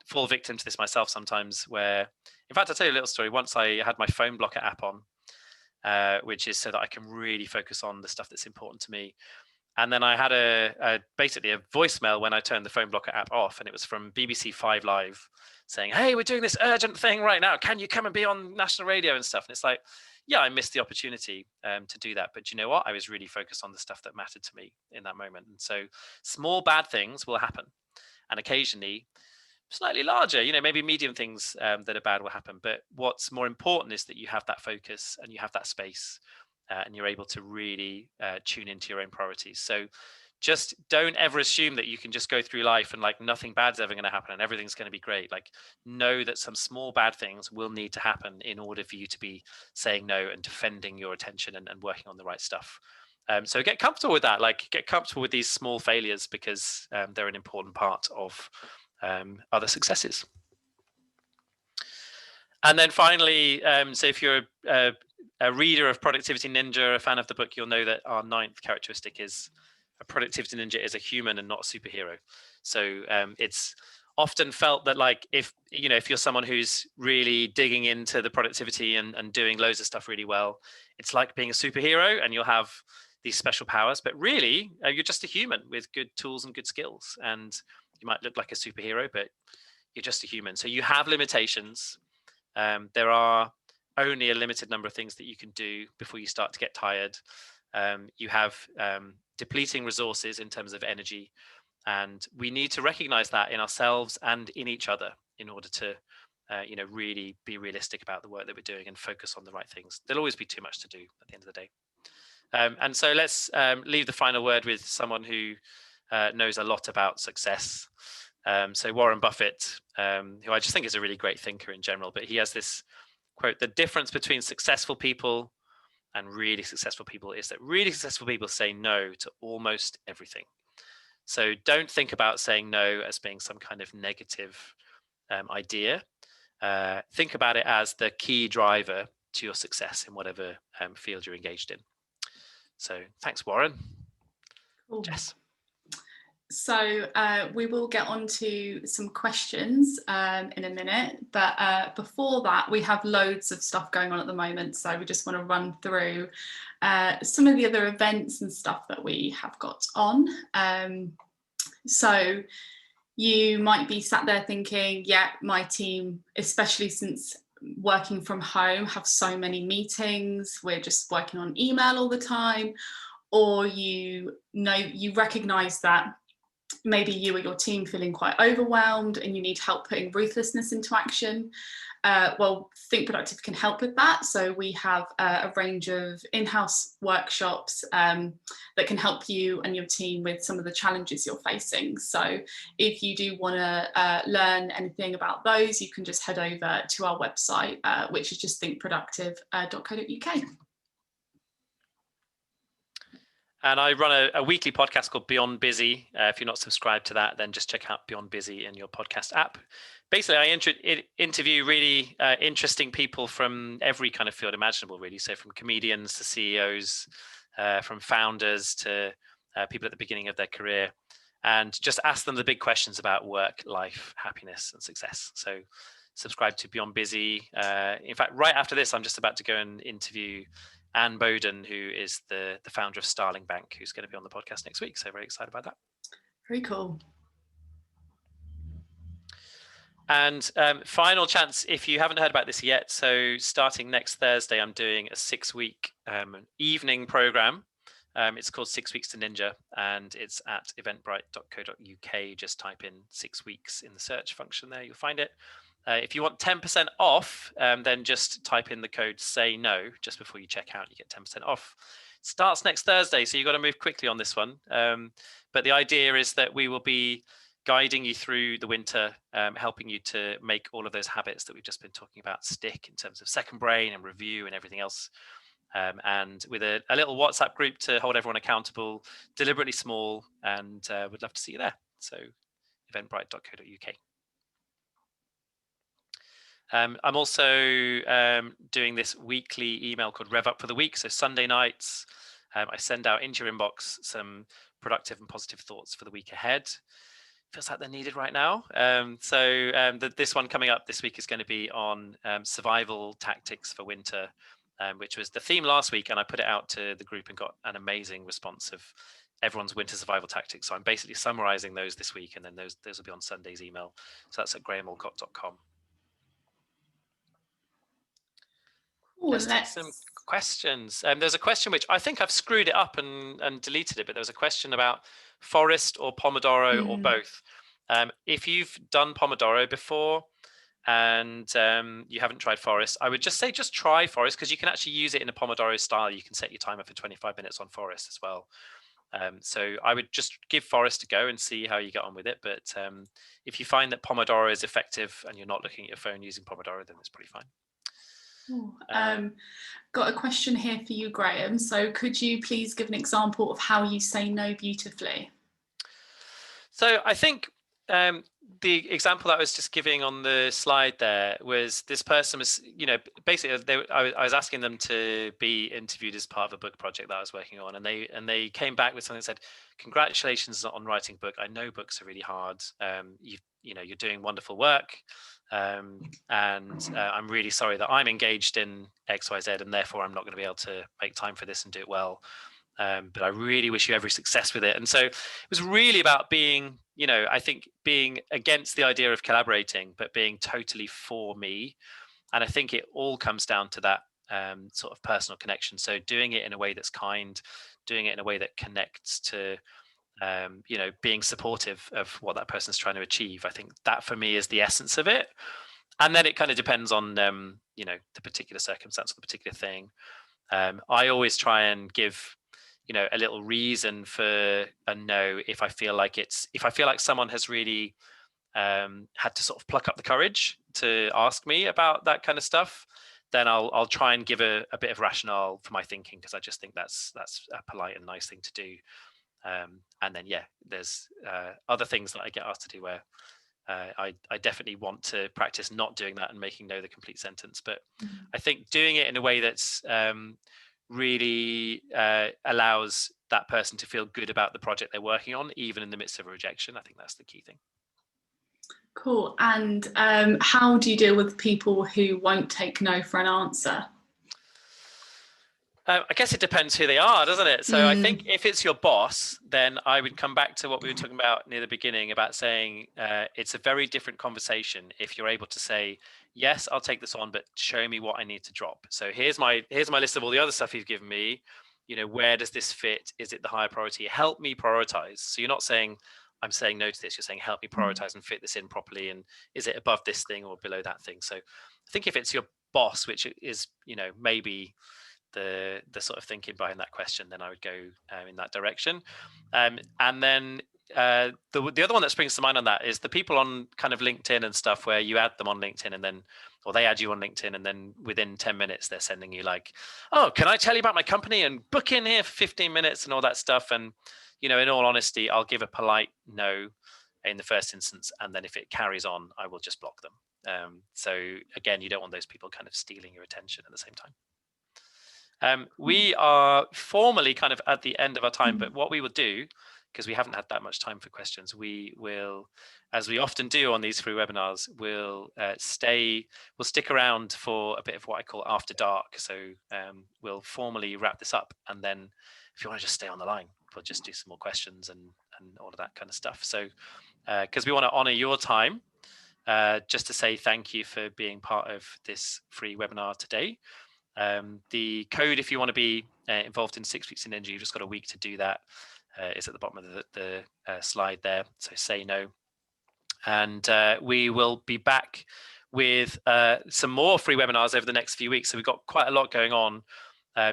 fall victim to this myself sometimes, where, in fact, I'll tell you a little story. Once I had my phone blocker app on, which is so that I can really focus on the stuff that's important to me. And then I had basically a voicemail when I turned the phone blocker app off, and it was from BBC 5 Live saying, hey, we're doing this urgent thing right now. Can you come and be on national radio and stuff? And it's like, yeah, I missed the opportunity to do that. But you know what? I was really focused on the stuff that mattered to me in that moment. And so small bad things will happen. And occasionally slightly larger, maybe medium things that are bad will happen. But what's more important is that you have that focus and you have that space, and you're able to really tune into your own priorities. So just don't ever assume that you can just go through life and like nothing bad's ever going to happen and everything's going to be great. Like, know that some small bad things will need to happen in order for you to be saying no and defending your attention and working on the right stuff. So get comfortable with that. Like, get comfortable with these small failures, because they're an important part of other successes. And then finally, so if you're a reader of Productivity Ninja, a fan of the book, you'll know that our 9th characteristic is a productivity ninja is a human and not a superhero. So it's often felt that, like, if you're someone who's really digging into the productivity and doing loads of stuff really well, it's like being a superhero and you'll have these special powers. But really, you're just a human with good tools and good skills. And you might look like a superhero, but you're just a human. So you have limitations. There are only a limited number of things that you can do before you start to get tired. You have depleting resources in terms of energy, and we need to recognize that in ourselves and in each other in order to really be realistic about the work that we're doing and focus on the right things. There'll always be too much to do at the end of the day. And so let's leave the final word with someone who knows a lot about success. So Warren Buffett, who I just think is a really great thinker in general, but he has this quote: the difference between successful people and really successful people is that really successful people say no to almost everything. So don't think about saying no as being some kind of negative idea. Think about it as the key driver to your success in whatever field you're engaged in. So thanks, Warren. Cool. Jess. So we will get on to some questions in a minute, but before that, we have loads of stuff going on at the moment. So we just want to run through some of the other events and stuff that we have got on. So you might be sat there thinking, yeah, my team, especially since working from home, have so many meetings, we're just working on email all the time. Or you recognize that maybe you or your team feeling quite overwhelmed and you need help putting ruthlessness into action. Well, Think Productive can help with that. So we have a range of in-house workshops that can help you and your team with some of the challenges you're facing. So if you do want to learn anything about those, you can just head over to our website, which is just thinkproductive.co.uk. And I run a weekly podcast called Beyond Busy. If you're not subscribed to that, then just check out Beyond Busy in your podcast app. Basically, I interview really interesting people from every kind of field imaginable, really. So from comedians to CEOs, from founders to people at the beginning of their career, and just ask them the big questions about work, life, happiness, and success. So subscribe to Beyond Busy. In fact, right after this, I'm just about to go and interview Anne Bowden, who is the founder of Starling Bank, who's going to be on the podcast next week. So very excited about that. Very cool. And final chance, if you haven't heard about this yet, so starting next Thursday, I'm doing a 6-week evening program. It's called 6 Weeks to Ninja, and it's at eventbrite.co.uk. Just type in 6 weeks in the search function there, you'll find it. If you want 10% off, then just type in the code "say no" just before you check out. You get 10% off. It starts next Thursday, so you've got to move quickly on this one. But the idea is that we will be guiding you through the winter, helping you to make all of those habits that we've just been talking about stick in terms of second brain and review and everything else. And with a little WhatsApp group to hold everyone accountable, deliberately small, and we'd love to see you there. So eventbrite.co.uk. I'm also doing this weekly email called Rev Up for the Week. So Sunday nights, I send out into your inbox some productive and positive thoughts for the week ahead. Feels like they're needed right now. This one coming up this week is going to be on survival tactics for winter, which was the theme last week, and I put it out to the group and got an amazing response of everyone's winter survival tactics. So I'm basically summarizing those this week, and then those will be on Sunday's email. So that's at grahamallcott.com. Let's take some questions. There's a question which I think I've screwed it up and deleted it, but there was a question about forest or Pomodoro or both. If you've done Pomodoro before and you haven't tried forest, I would just say just try forest, because you can actually use it in a Pomodoro style. You can set your timer for 25 minutes on forest as well. So I would just give forest a go and see how you get on with it. But if you find that Pomodoro is effective and you're not looking at your phone using Pomodoro, then it's pretty fine. Got a question here for you, Graham. So could you please give an example of how you say no beautifully? So I think the example that I was just giving on the slide there was this person was, basically I was asking them to be interviewed as part of a book project that I was working on, and they came back with something that said, "Congratulations on writing a book. I know books are really hard. You're doing wonderful work. And I'm really sorry that I'm engaged in XYZ, and therefore I'm not going to be able to make time for this and do it well. But I really wish you every success with it." And so it was really about being, I think being against the idea of collaborating, but being totally for me. And I think it all comes down to that sort of personal connection. So doing it in a way that's kind, doing it in a way that connects to being supportive of what that person's trying to achieve. I think that for me is the essence of it. And then it kind of depends on, the particular circumstance or the particular thing. I always try and give, a little reason for a no if I feel like someone has really had to sort of pluck up the courage to ask me about that kind of stuff, then I'll try and give a bit of rationale for my thinking, because I just think that's a polite and nice thing to do. And then, there's other things that I get asked to do where I definitely want to practice not doing that and making no the complete sentence. But I think doing it in a way that's really allows that person to feel good about the project they're working on, even in the midst of a rejection, I think that's the key thing. Cool. And how do you deal with people who won't take no for an answer? I guess it depends who they are, doesn't it? So I think if it's your boss, then I would come back to what we were talking about near the beginning about saying it's a very different conversation if you're able to say, yes, I'll take this on, but show me what I need to drop. So here's my list of all the other stuff you've given me. Where does this fit? Is it the higher priority? Help me prioritize. So you're not saying, I'm saying no to this. You're saying, help me prioritize and fit this in properly. And is it above this thing or below that thing? So I think if it's your boss, which is, maybe the sort of thinking behind that question, then I would go in that direction. And then the other one that springs to mind on that is the people on kind of LinkedIn and stuff, where you add them on LinkedIn and then, or they add you on LinkedIn, and then within 10 minutes they're sending you like, "Oh, can I tell you about my company and book in here for 15 minutes and all that stuff." And in all honesty, I'll give a polite no in the first instance, and then if it carries on, I will just block them. So again, you don't want those people kind of stealing your attention at the same time. We are formally kind of at the end of our time, but what we will do, because we haven't had that much time for questions, we will, as we often do on these free webinars, we'll stick around for a bit of what I call after dark. So we'll formally wrap this up, and then if you want to just stay on the line, we'll just do some more questions and all of that kind of stuff. So because we want to honor your time, just to say thank you for being part of this free webinar today. The code, if you want to be involved in 6 Weeks in Ninja, you've just got a week to do that. Is at the bottom of the slide there. So say no. And we will be back with some more free webinars over the next few weeks. So we've got quite a lot going on.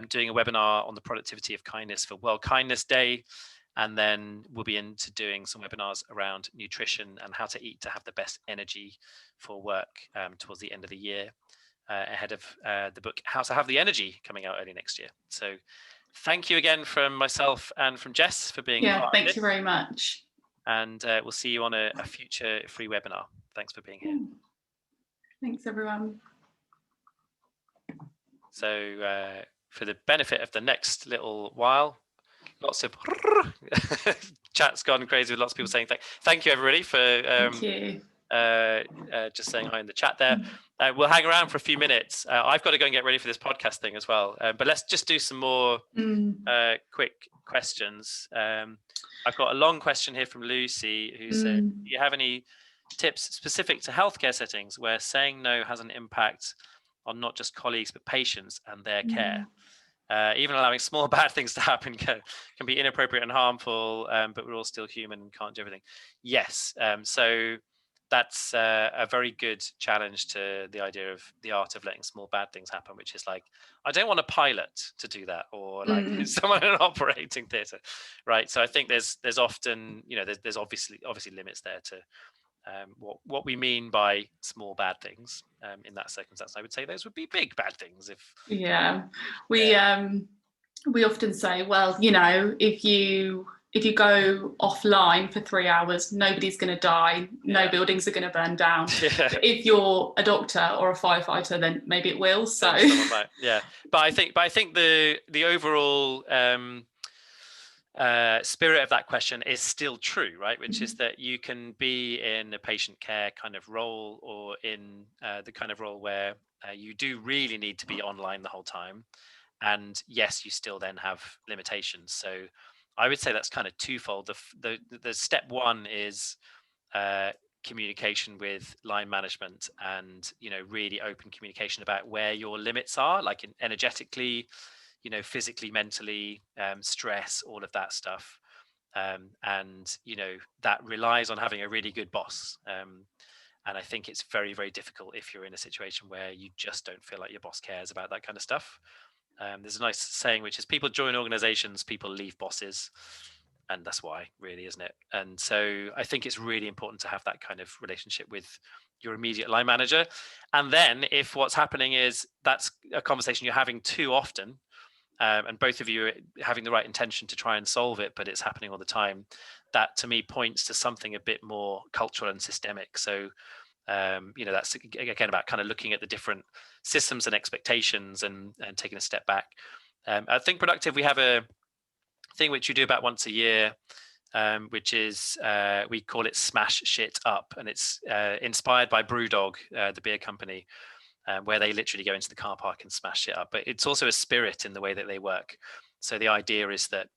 Doing a webinar on the productivity of kindness for World Kindness Day. And then we'll be into doing some webinars around nutrition and how to eat to have the best energy for work towards the end of the year, ahead of the book How to Have the Energy coming out early next year. So thank you again from myself and from Jess for being part of this. Thank you very much. And we'll see you on a future free webinar. Thanks for being here. Thanks, everyone. So for the benefit of the next little while, lots of chat's gone crazy with lots of people saying thank you, everybody, for Thank you. just saying hi in the chat there. We'll hang around for a few minutes. I've got to go and get ready for this podcast thing as well. But let's just do some more quick questions. I've got a long question here from Lucy, who said, do you have any tips specific to healthcare settings where saying no has an impact on not just colleagues, but patients and their care? Even allowing small bad things to happen can be inappropriate and harmful, but we're all still human and can't do everything. Yes. So that's a very good challenge to the idea of the art of letting small bad things happen, which is like, I don't want a pilot to do that, or like someone in an operating theatre, right? So I think there's often, there's obviously limits there to what we mean by small bad things in that circumstance. I would say those would be big bad things. We often say, well, if you go offline for 3 hours, nobody's going to die, no buildings are going to burn down. If you're a doctor or a firefighter, then maybe it will. So but I think the overall spirit of that question is still true, right? Which is that you can be in a patient care kind of role, or in the kind of role where you do really need to be online the whole time, and yes, you still then have limitations. So I would say that's kind of twofold. The step one is communication with line management, and really open communication about where your limits are, like energetically, physically, mentally, stress, all of that stuff. And that relies on having a really good boss. And I think it's very, very difficult if you're in a situation where you just don't feel like your boss cares about that kind of stuff. There's a nice saying, which is, people join organizations, people leave bosses. And that's why, really, isn't it? And so I think it's really important to have that kind of relationship with your immediate line manager. And then if what's happening is that's a conversation you're having too often, and both of you are having the right intention to try and solve it, but it's happening all the time, that to me points to something a bit more cultural and systemic. So that's again about kind of looking at the different systems and expectations and taking a step back. I think Productive, we have a thing which you do about once a year, which is we call it Smash Shit Up, and it's inspired by Brewdog, the beer company, where they literally go into the car park and smash it up. But it's also a spirit in the way that they work. So the idea is that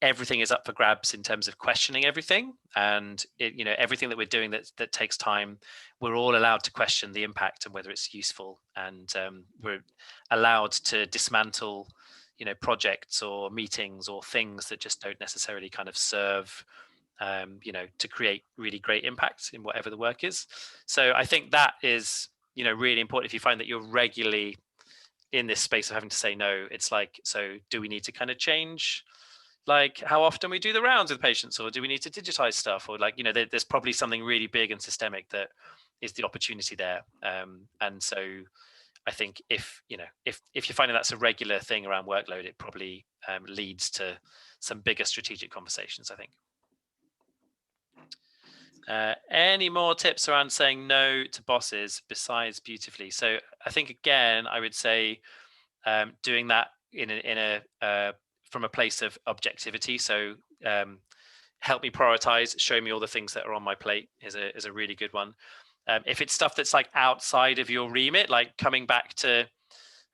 everything is up for grabs in terms of questioning everything, and everything that we're doing that takes time, we're all allowed to question the impact and whether it's useful, and we're allowed to dismantle projects or meetings or things that just don't necessarily kind of serve to create really great impact in whatever the work is. So I think that is really important. If you find that you're regularly in this space of having to say no, it's like, so do we need to kind of change like how often we do the rounds with patients, or do we need to digitize stuff, or like there's probably something really big and systemic that is the opportunity there. And so I think if you're finding that's a regular thing around workload, it probably leads to some bigger strategic conversations, I think. Any more tips around saying no to bosses besides beautifully? So I think, again, I would say doing that in a from a place of objectivity. So help me prioritize, show me all the things that are on my plate is a really good one. If it's stuff that's like outside of your remit, like coming back to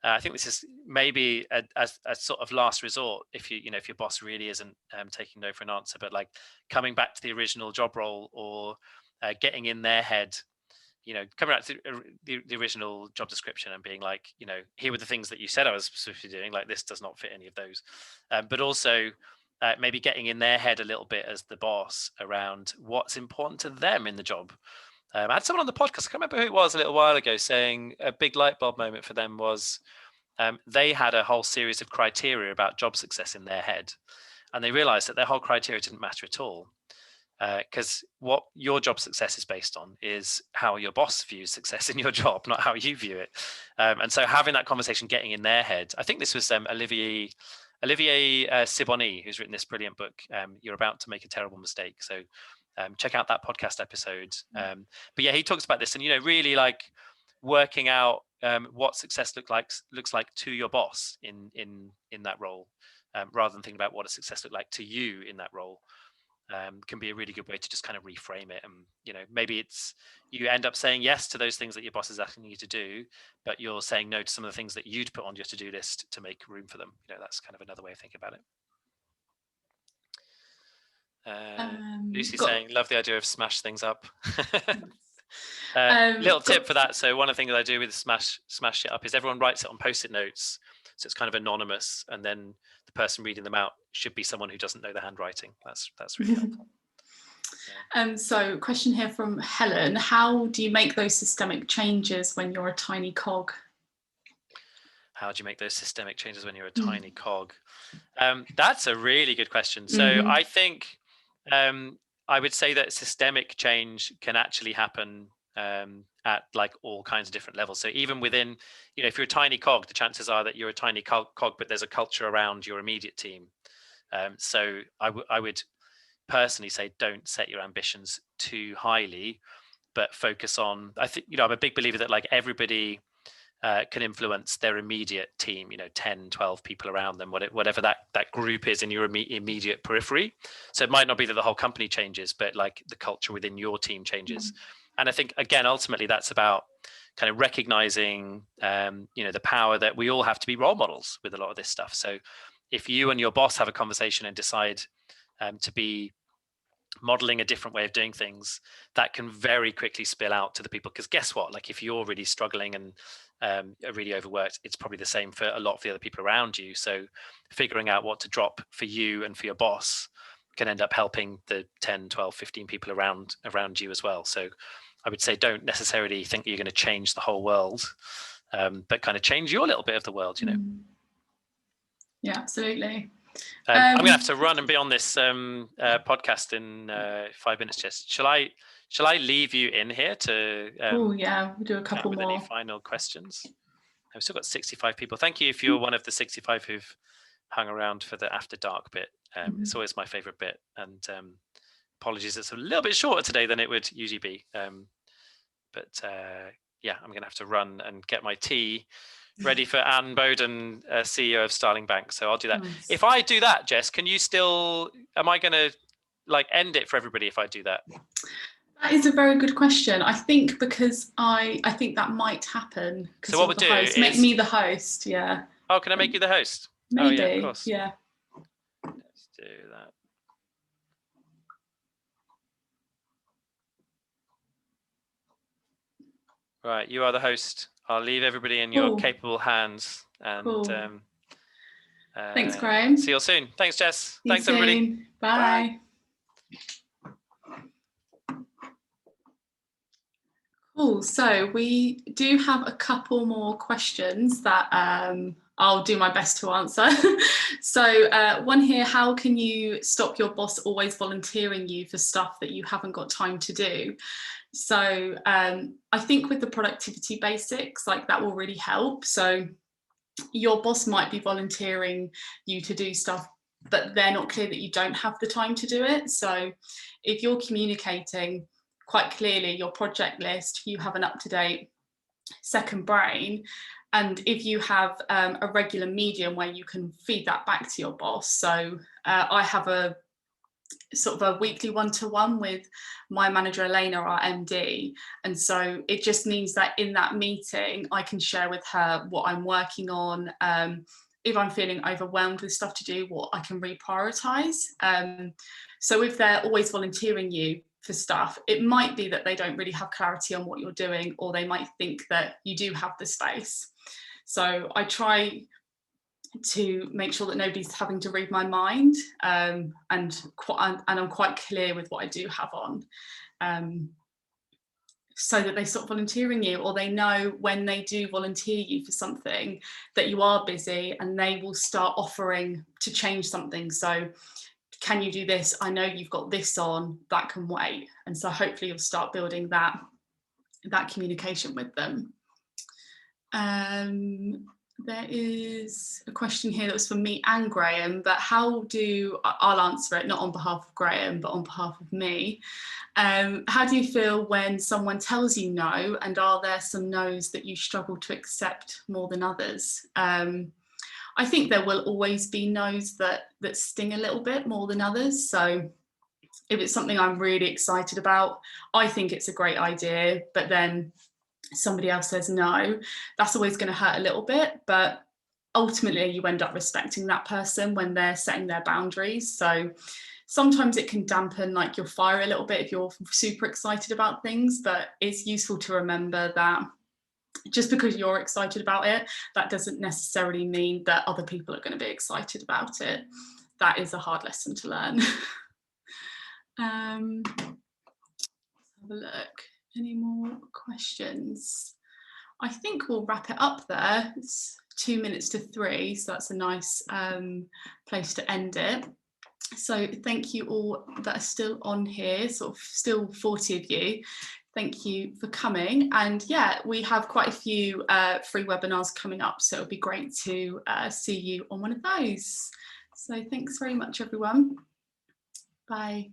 I think this is maybe a sort of last resort if if your boss really isn't taking no for an answer, but like coming back to the original job role, or getting in their head coming out to the original job description and being like, here were the things that you said I was supposed to be doing, like this does not fit any of those. But also maybe getting in their head a little bit as the boss around what's important to them in the job. I had someone on the podcast, I can't remember who it was, a little while ago, saying a big light bulb moment for them was they had a whole series of criteria about job success in their head. And they realized that their whole criteria didn't matter at all. Because what your job success is based on is how your boss views success in your job, not how you view it. And so having that conversation, getting in their head, I think this was Olivier Sibony, who's written this brilliant book, You're About to Make a Terrible Mistake. So check out that podcast episode. But yeah, he talks about this and, really like working out what success looks like to your boss in that role, rather than thinking about what a success looked like to you in that role. Can be a really good way to just kind of reframe it. And, maybe it's you end up saying yes to those things that your boss is asking you to do, but you're saying no to some of the things that you'd put on your to-do list to make room for them. That's kind of another way of thinking about it. Lucy's saying, love the idea of smash things up. Little tip for that. So one of the things I do with smash it up is everyone writes it on Post-it notes. So it's kind of anonymous, and then the person reading them out should be someone who doesn't know the handwriting. That's really helpful. So question here from Helen. How do you make those systemic changes when you're a tiny cog? How do you make those systemic changes when you're a tiny cog? That's a really good question. So I think I would say that systemic change can actually happen at like all kinds of different levels. So even within, if you're a tiny cog, the chances are that you're a tiny cog, but there's a culture around your immediate team. So I would personally say, don't set your ambitions too highly, but focus on, I think, I'm a big believer that like everybody can influence their immediate team, 10, 12 people around them, whatever that group is in your immediate periphery. So it might not be that the whole company changes, but like the culture within your team changes. And I think, again, ultimately, that's about kind of recognizing, the power that we all have to be role models with a lot of this stuff. So if you and your boss have a conversation and decide to be modeling a different way of doing things, that can very quickly spill out to the people. Because guess what? Like if you're really struggling and are really overworked, it's probably the same for a lot of the other people around you. So figuring out what to drop for you and for your boss can end up helping the 10, 12, 15 people around you as well. So I would say don't necessarily think that you're going to change the whole world, but kind of change your little bit of the world, Yeah, absolutely. I'm going to have to run and be on this podcast in 5 minutes. Just shall I leave you in here to? Oh yeah, we'll do a couple with more. Any final questions? I've still got 65 people. Thank you if you're one of the 65 who've hung around for the after dark bit. It's always my favorite bit, and apologies, it's a little bit shorter today than it would usually be. But yeah, I'm going to have to run and get my tea ready for Anne Bowden, CEO of Starling Bank. So I'll do that. Nice. If I do that, Jess, can you still, am I going to like end it for everybody if I do that? That is a very good question. I think because I think that might happen. So what we'll do is make me the host. Yeah. Oh, can I make you the host? Maybe. Oh, yeah, of course. Yeah. Let's do that. Right, you are the host. I'll leave everybody in your capable hands. And thanks, Graham. See you soon. Thanks, Jess. See Thanks, you everybody. soon. Bye. Cool. So we do have a couple more questions that I'll do my best to answer. So one here, how can you stop your boss always volunteering you for stuff that you haven't got time to do? So I think with the productivity basics, like that will really help. So your boss might be volunteering you to do stuff, but they're not clear that you don't have the time to do it. So if you're communicating quite clearly your project list, you have an up-to-date second brain, and if you have a regular medium where you can feed that back to your boss. So I have a sort of a weekly one-to-one with my manager Elena, our MD, and so it just means that in that meeting I can share with her what I'm working on, if I'm feeling overwhelmed with stuff to do, what I can reprioritize. So if they're always volunteering you, for stuff. It might be that they don't really have clarity on what you're doing, or they might think that you do have the space. So I try to make sure that nobody's having to read my mind, and I'm quite clear with what I do have on, so that they stop volunteering you, or they know when they do volunteer you for something that you are busy, and they will start offering to change something. So can you do this? I know you've got this on, that can wait. And so hopefully you'll start building that communication with them. There is a question here that was for me and Graham, but I'll answer it, not on behalf of Graham, but on behalf of me. How do you feel when someone tells you no, and are there some no's that you struggle to accept more than others? I think there will always be no's that sting a little bit more than others. So if it's something I'm really excited about, I think it's a great idea, but then somebody else says no, that's always going to hurt a little bit. But ultimately, you end up respecting that person when they're setting their boundaries. So sometimes it can dampen like your fire a little bit if you're super excited about things, but it's useful to remember that just because you're excited about it, that doesn't necessarily mean that other people are going to be excited about it. That is a hard lesson to learn. Let's have a look. Any more questions? I think we'll wrap it up there. It's 2 minutes to 3, so that's a nice place to end it. So thank you all that are still on here, sort of still 40 of you. Thank you for coming. And yeah, we have quite a few free webinars coming up, so it'll be great to see you on one of those. So thanks very much, everyone. Bye.